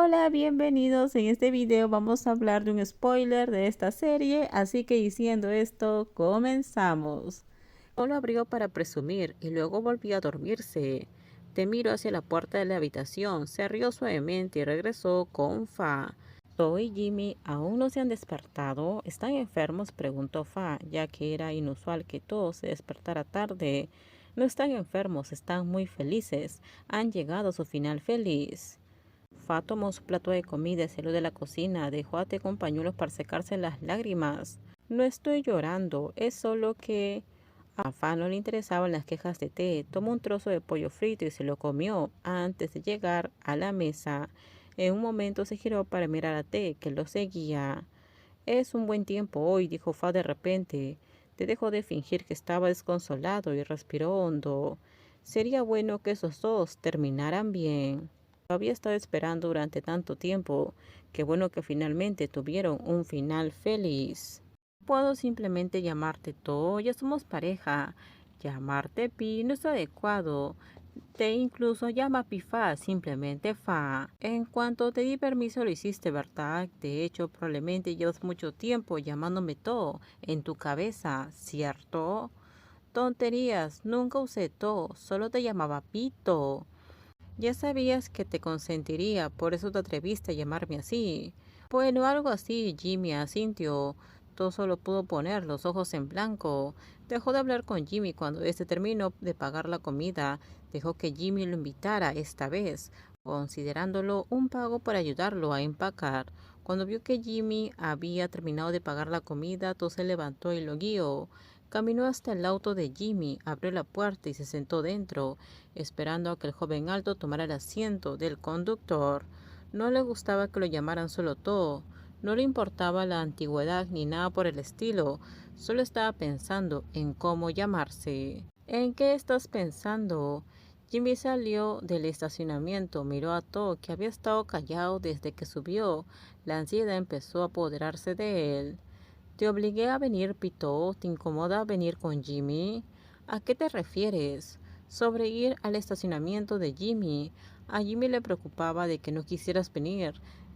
Hola, bienvenidos. En este video vamos a hablar de un spoiler de esta serie, así que diciendo esto, comenzamos. Solo abrió para presumir y luego volvió a dormirse. Te miró hacia la puerta de la habitación, se rió suavemente y regresó con Fa. Zoe y Jimmy aún no se han despertado. ¿Están enfermos?, preguntó Fa, ya que era inusual que todo se despertara tarde. No están enfermos, están muy felices. Han llegado a su final feliz. Fa tomó su plato de comida y salió de la cocina. Dejó a Té con pañuelos para secarse las lágrimas. No estoy llorando, es solo que... A Fa no le interesaban las quejas de Té. Tomó un trozo de pollo frito y se lo comió antes de llegar a la mesa. En un momento se giró para mirar a Té, que lo seguía. Es un buen tiempo hoy, dijo Fa de repente. Té dejó de fingir que estaba desconsolado y respiró hondo. Sería bueno que esos dos terminaran bien. Lo había estado esperando durante tanto tiempo. Qué bueno que finalmente tuvieron un final feliz. Puedo simplemente llamarte To, ya somos pareja. Llamarte Pi no es adecuado. Te incluso llama Pi Fa, simplemente Fa. En cuanto te di permiso lo hiciste, ¿verdad? De hecho, probablemente llevas mucho tiempo llamándome To en tu cabeza, ¿cierto? Tonterías, nunca usé To, solo te llamaba Pito. Ya sabías que te consentiría, por eso te atreviste a llamarme así. Bueno, algo así, Jimmy asintió. Todo solo pudo poner los ojos en blanco. Dejó de hablar con Jimmy cuando éste terminó de pagar la comida. Dejó que Jimmy lo invitara esta vez, considerándolo un pago por ayudarlo a empacar. Cuando vio que Jimmy había terminado de pagar la comida, todo se levantó y lo guió. Caminó hasta el auto de Jimmy, abrió la puerta y se sentó dentro, esperando a que el joven alto tomara el asiento del conductor. No le gustaba que lo llamaran solo To. No le importaba la antigüedad ni nada por el estilo. Solo estaba pensando en cómo llamarse. ¿En qué estás pensando? Jimmy salió del estacionamiento, miró a To, que había estado callado desde que subió. La ansiedad empezó a apoderarse de él. Te obligué a venir, Pito. ¿Te incomoda venir con Jimmy? ¿A qué te refieres? Sobre ir al estacionamiento de Jimmy. A Jimmy le preocupaba de que no quisieras venir.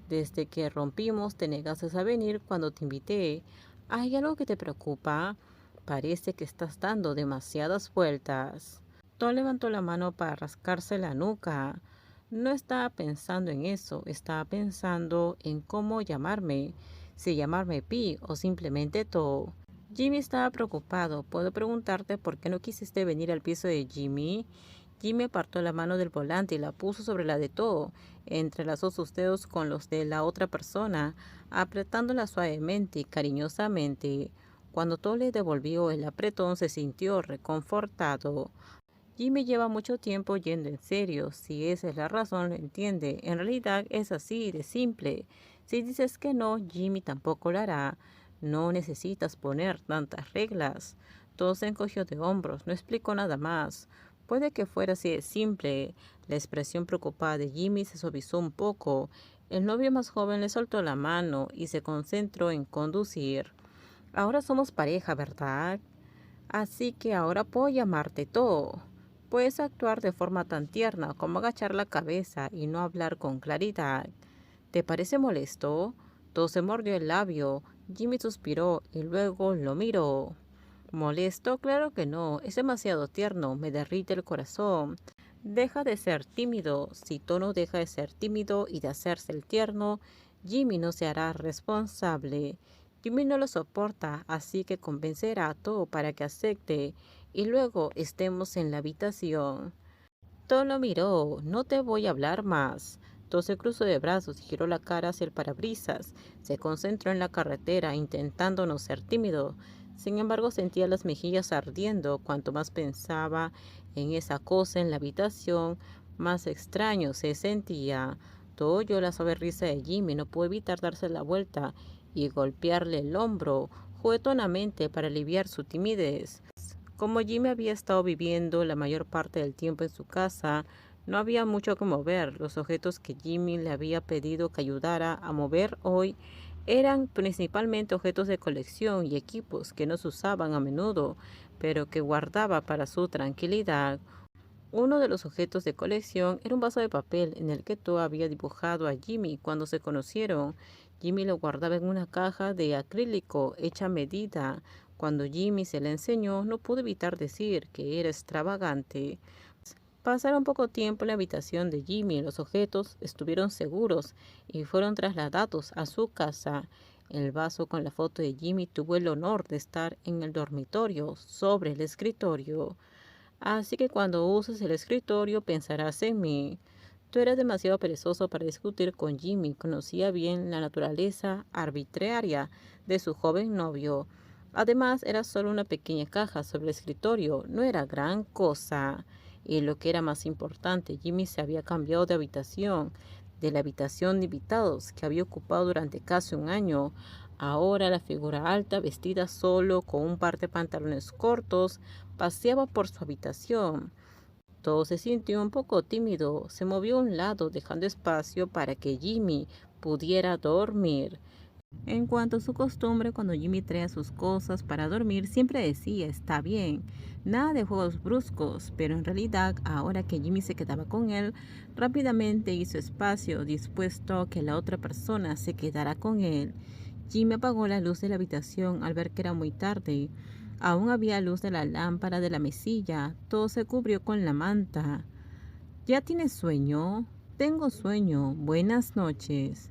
Desde que rompimos te negaste a venir cuando te invité. ¿Hay algo que te preocupa? Parece que estás dando demasiadas vueltas. Tom levantó la mano para rascarse la nuca. No estaba pensando en eso, estaba pensando en cómo llamarme, si llamarme Pi o simplemente To. Jimmy estaba preocupado. ¿Puedo preguntarte por qué no quisiste venir al piso de Jimmy? Jimmy apartó la mano del volante y la puso sobre la de To. Entrelazó sus dedos con los de la otra persona, apretándola suavemente y cariñosamente. Cuando To le devolvió el apretón, se sintió reconfortado. Jimmy lleva mucho tiempo yendo en serio. Si esa es la razón, lo entiende. En realidad es así de simple. Si dices que no, Jimmy tampoco lo hará. No necesitas poner tantas reglas. Todo se encogió de hombros, no explicó nada más. Puede que fuera así de simple. La expresión preocupada de Jimmy se suavizó un poco. El novio más joven le soltó la mano y se concentró en conducir. Ahora somos pareja, ¿verdad? Así que ahora puedo llamarte To. Puedes actuar de forma tan tierna como agachar la cabeza y no hablar con claridad. ¿Te parece molesto? To se mordió el labio. Jimmy suspiró y luego lo miró. ¿Molesto? Claro que no. Es demasiado tierno. Me derrite el corazón. Deja de ser tímido. Si To no deja de ser tímido y de hacerse el tierno, Jimmy no se hará responsable. Jimmy no lo soporta, así que convencerá a To para que acepte y luego estemos en la habitación. To lo miró. No te voy a hablar más. To se cruzó de brazos y giró la cara hacia el parabrisas. Se concentró en la carretera, intentando no ser tímido. Sin embargo, sentía las mejillas ardiendo. Cuanto más pensaba en esa cosa en la habitación, más extraño se sentía. To oyó la suave risa de Jimmy. No pudo evitar darse la vuelta y golpearle el hombro juguetonamente para aliviar su timidez. Como Jimmy había estado viviendo la mayor parte del tiempo en su casa, no había mucho que mover. Los objetos que Jimmy le había pedido que ayudara a mover hoy eran principalmente objetos de colección y equipos que no se usaban a menudo, pero que guardaba para su tranquilidad. Uno de los objetos de colección era un vaso de papel en el que Too había dibujado a Jimmy cuando se conocieron. Jimmy lo guardaba en una caja de acrílico hecha a medida. Cuando Jimmy se le enseñó, no pudo evitar decir que era extravagante. Pasaron poco tiempo en la habitación de Jimmy. Los objetos estuvieron seguros y fueron trasladados a su casa. El vaso con la foto de Jimmy tuvo el honor de estar en el dormitorio, sobre el escritorio. Así que cuando uses el escritorio pensarás en mí. Tú eres demasiado perezoso para discutir con Jimmy. Conocía bien la naturaleza arbitraria de su joven novio. Además, era solo una pequeña caja sobre el escritorio. No era gran cosa. Y lo que era más importante, Jimmy se había cambiado de habitación, de la habitación de invitados que había ocupado durante casi un año. Ahora la figura alta, vestida solo con un par de pantalones cortos, paseaba por su habitación. Todo se sintió un poco tímido. Se movió a un lado, dejando espacio para que Jimmy pudiera dormir. En cuanto a su costumbre, cuando Jimmy traía sus cosas para dormir, siempre decía, está bien, nada de juegos bruscos, pero en realidad, ahora que Jimmy se quedaba con él, rápidamente hizo espacio, dispuesto a que la otra persona se quedara con él. Jimmy apagó la luz de la habitación al ver que era muy tarde. Aún había luz de la lámpara de la mesilla, todo se cubrió con la manta. ¿Ya tienes sueño? Tengo sueño. Buenas noches.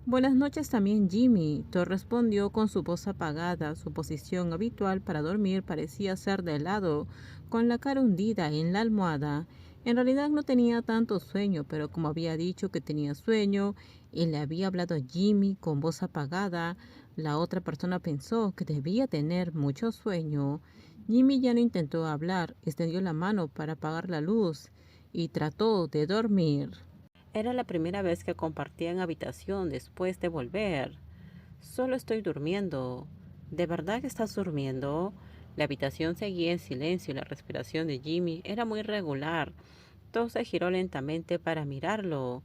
Buenas noches también, Jimmy. Thor respondió con su voz apagada. Su posición habitual para dormir parecía ser de lado, con la cara hundida en la almohada. En realidad no tenía tanto sueño, pero como había dicho que tenía sueño y le había hablado a Jimmy con voz apagada, la otra persona pensó que debía tener mucho sueño. Jimmy ya no intentó hablar, extendió la mano para apagar la luz y trató de dormir. Era la primera vez que compartían habitación después de volver. Solo estoy durmiendo. ¿De verdad que estás durmiendo? La habitación seguía en silencio y la respiración de Jimmy era muy regular. Todo se giró lentamente para mirarlo.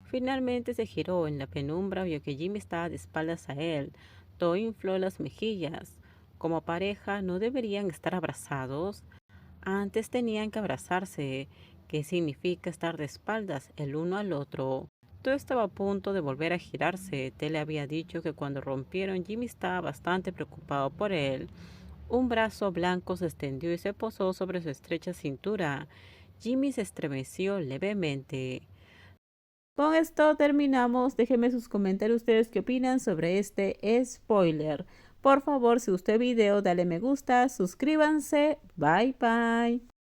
Finalmente se giró. En la penumbra vio que Jimmy estaba de espaldas a él. Todo infló las mejillas. Como pareja, ¿no deberían estar abrazados? Antes tenían que abrazarse, que significa estar de espaldas el uno al otro. Todo estaba a punto de volver a girarse. Te le había dicho que cuando rompieron Jimmy estaba bastante preocupado por él. Un brazo blanco se extendió y se posó sobre su estrecha cintura. Jimmy se estremeció levemente. Con esto terminamos. Déjenme sus comentarios ustedes qué opinan sobre este spoiler. Por favor, si gustó el video, dale me gusta, suscríbanse. Bye bye.